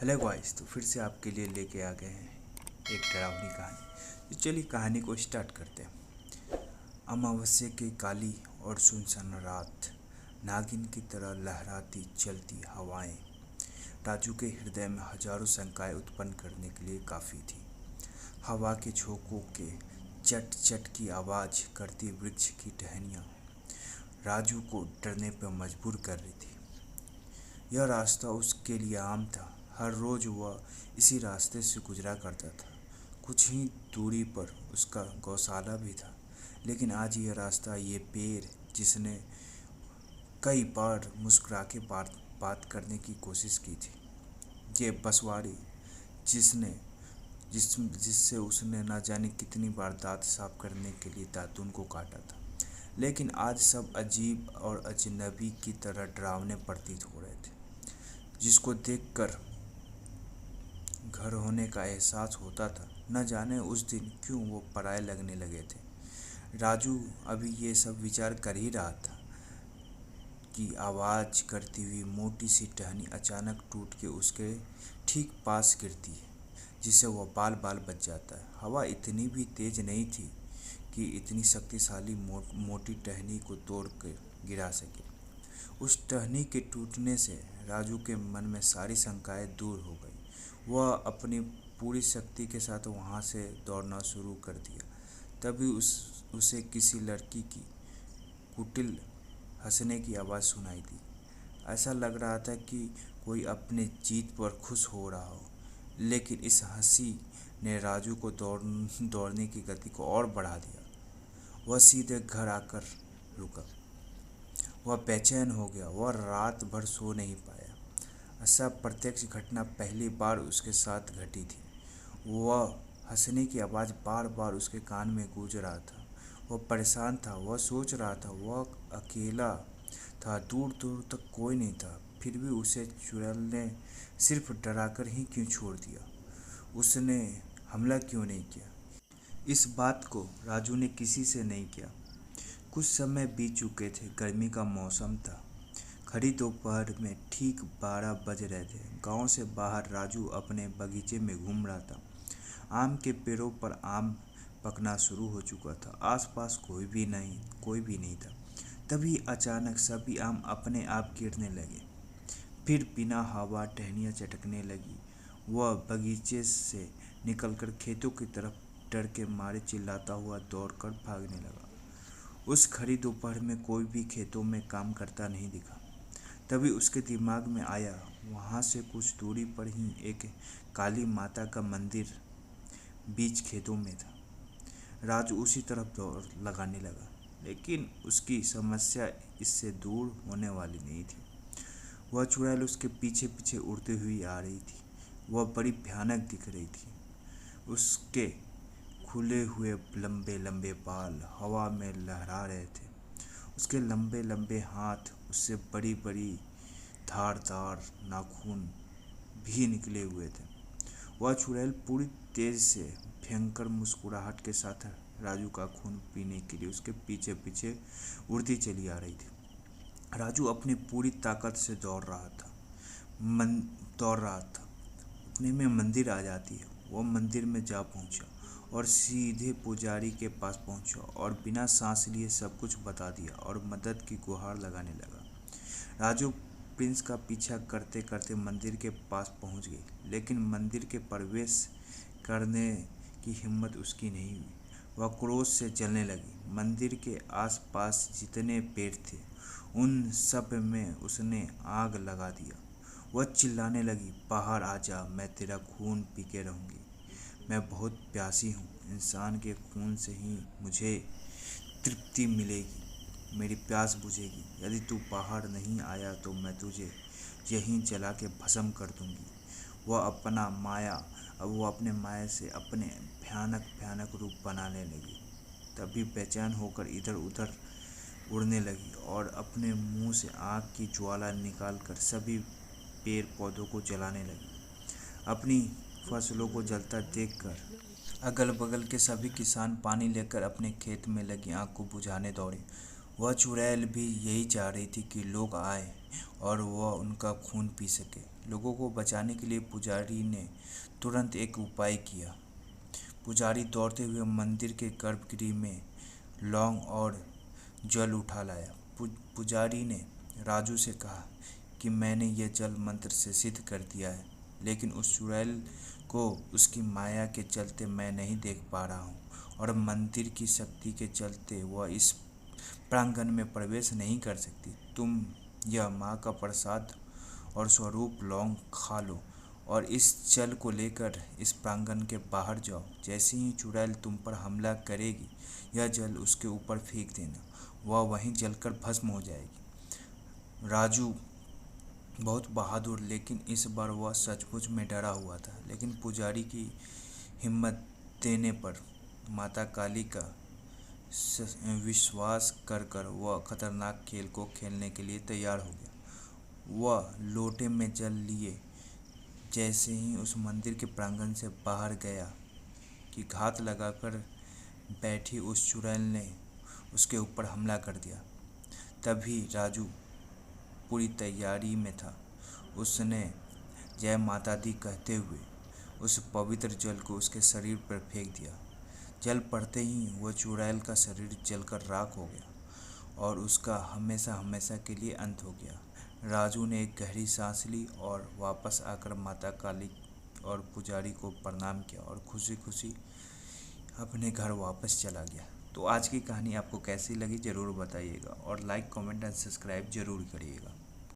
Hello guys, तो फिर से आपके लिए लेके आ गए हैं एक डरावनी कहानी। तो चलिए कहानी को स्टार्ट करते हैं। अमावस्या की काली और सुनसान रात नागिन की तरह लहराती चलती हवाएं राजू के हृदय में हजारों शंकाएं उत्पन्न करने के लिए काफ़ी थी। हवा के झोंकों के चट चट की आवाज़ करती वृक्ष की टहनियाँ राजू को डरने पर मजबूर कर रही थी। यह रास्ता उसके लिए आम था। हर रोज़ वह इसी रास्ते से गुजरा करता था। कुछ ही दूरी पर उसका गौशाला भी था, लेकिन आज यह रास्ता, ये पेड़ जिसने कई बार मुस्कुरा के बात करने की कोशिश की थी, ये बसवाड़ी जिसने जिससे उसने न जाने कितनी बार दांत साफ करने के लिए दातून को काटा था, लेकिन आज सब अजीब और अजनबी की तरह डरावने प्रतीत हो रहे थे। जिसको देखकर घर होने का एहसास होता था, न जाने उस दिन क्यों वो पराये लगने लगे थे। राजू अभी ये सब विचार कर ही रहा था कि आवाज़ करती हुई मोटी सी टहनी अचानक टूट के उसके ठीक पास गिरती है, जिससे वह बाल बाल बच जाता है। हवा इतनी भी तेज नहीं थी कि इतनी शक्तिशाली मोटी टहनी को तोड़ कर गिरा सके। उस टहनी के टूटने से राजू के मन में सारी शंकाएं दूर हो गई। वह अपनी पूरी शक्ति के साथ वहां से दौड़ना शुरू कर दिया। तभी उसे किसी लड़की की कुटिल हंसने की आवाज़ सुनाई दी। ऐसा लग रहा था कि कोई अपने जीत पर खुश हो रहा हो, लेकिन इस हंसी ने राजू को दौड़ने की गति को और बढ़ा दिया। वह सीधे घर आकर रुका। वह बेचैन हो गया। वह रात भर सो नहीं पाया। ऐसा प्रत्यक्ष घटना पहली बार उसके साथ घटी थी। वह हंसने की आवाज़ बार बार उसके कान में गूंज रहा था। वह परेशान था। वह सोच रहा था, वह अकेला था, दूर दूर तक कोई नहीं था। फिर भी उसे चुड़ैल ने सिर्फ डराकर ही क्यों छोड़ दिया? उसने हमला क्यों नहीं किया? इस बात को राजू ने किसी से नहीं किया। कुछ समय बीत चुके थे। गर्मी का मौसम था। खड़ी दोपहर में ठीक 12 बज रहे थे। गांव से बाहर राजू अपने बगीचे में घूम रहा था। आम के पेड़ों पर आम पकना शुरू हो चुका था। आसपास कोई भी नहीं था। तभी अचानक सभी आम अपने आप गिरने लगे। फिर बिना हवा टहनियाँ चटकने लगी। वह बगीचे से निकलकर खेतों की तरफ डर के मारे चिल्लाता हुआ दौड़कर भागने लगा। उस खड़ी दोपहर में कोई भी खेतों में काम करता नहीं दिखा। तभी उसके दिमाग में आया, वहाँ से कुछ दूरी पर ही एक काली माता का मंदिर बीच खेतों में था। राजू उसी तरफ दौड़ लगाने लगा, लेकिन उसकी समस्या इससे दूर होने वाली नहीं थी। वह चुड़ैल उसके पीछे पीछे उड़ती हुई आ रही थी। वह बड़ी भयानक दिख रही थी। उसके खुले हुए लंबे लंबे बाल हवा में लहरा रहे थे। उसके लंबे लंबे हाथ, उससे बड़ी बड़ी धारदार नाखून भी निकले हुए थे। वह चुड़ैल पूरी तेज से भयंकर मुस्कुराहट के साथ राजू का खून पीने के लिए उसके पीछे पीछे उड़ती चली आ रही थी। राजू अपनी पूरी ताकत से दौड़ रहा था। उतने में मंदिर आ जाती है। वह मंदिर में जा पहुंचा और सीधे पुजारी के पास पहुंचा और बिना सांस लिए सब कुछ बता दिया और मदद की गुहार लगाने लगा। राजू प्रिंस का पीछा करते करते मंदिर के पास पहुंच गई, लेकिन मंदिर के प्रवेश करने की हिम्मत उसकी नहीं हुई। वह क्रोध से जलने लगी। मंदिर के आसपास जितने पेड़ थे, उन सब में उसने आग लगा दिया। वह चिल्लाने लगी, बाहर आ जा, मैं तेरा खून पी के रहूँगी। मैं बहुत प्यासी हूँ। इंसान के खून से ही मुझे तृप्ति मिलेगी, मेरी प्यास बुझेगी। यदि तू बाहर नहीं आया तो मैं तुझे यहीं जला के भस्म कर दूंगी। वो अपने माया से अपने भयानक भयानक रूप बनाने लगी। तभी बेचैन होकर इधर उधर उड़ने लगी और अपने मुंह से आग की ज्वाला निकालकर सभी पेड़ पौधों को जलाने लगी। अपनी फसलों को जलता देखकर अगल बगल के सभी किसान पानी लेकर अपने खेत में लगी आग को बुझाने दौड़े। वह चुड़ैल भी यही चाह रही थी कि लोग आए और वह उनका खून पी सके। लोगों को बचाने के लिए पुजारी ने तुरंत एक उपाय किया। पुजारी दौड़ते हुए मंदिर के गर्भगृह में लौंग और जल उठा लाया। पुजारी ने राजू से कहा कि मैंने यह जल मंत्र से सिद्ध कर दिया है, लेकिन उस चुड़ैल को उसकी माया के चलते मैं नहीं देख पा रहा हूँ और मंदिर की शक्ति के चलते वह इस प्रांगण में प्रवेश नहीं कर सकती। तुम यह माँ का प्रसाद और स्वरूप लौंग खा लो और इस जल को लेकर इस प्रांगण के बाहर जाओ। जैसे ही चुड़ैल तुम पर हमला करेगी, यह जल उसके ऊपर फेंक देना, वह वहीं जलकर भस्म हो जाएगी। राजू बहुत बहादुर, लेकिन इस बार वह सचमुच में डरा हुआ था। लेकिन पुजारी की हिम्मत देने पर माता काली का विश्वास कर वह खतरनाक खेल को खेलने के लिए तैयार हो गया। वह लोटे में जल लिए जैसे ही उस मंदिर के प्रांगण से बाहर गया कि घात लगाकर बैठी उस चुड़ैल ने उसके ऊपर हमला कर दिया। तभी राजू पूरी तैयारी में था। उसने जय माता दी कहते हुए उस पवित्र जल को उसके शरीर पर फेंक दिया। जल पड़ते ही वह चुड़ैल का शरीर जलकर राख हो गया और उसका हमेशा हमेशा के लिए अंत हो गया। राजू ने एक गहरी सांस ली और वापस आकर माता काली और पुजारी को प्रणाम किया और खुशी खुशी अपने घर वापस चला गया। तो आज की कहानी आपको कैसी लगी ज़रूर बताइएगा और लाइक, कमेंट एंड सब्सक्राइब ज़रूर करिएगा।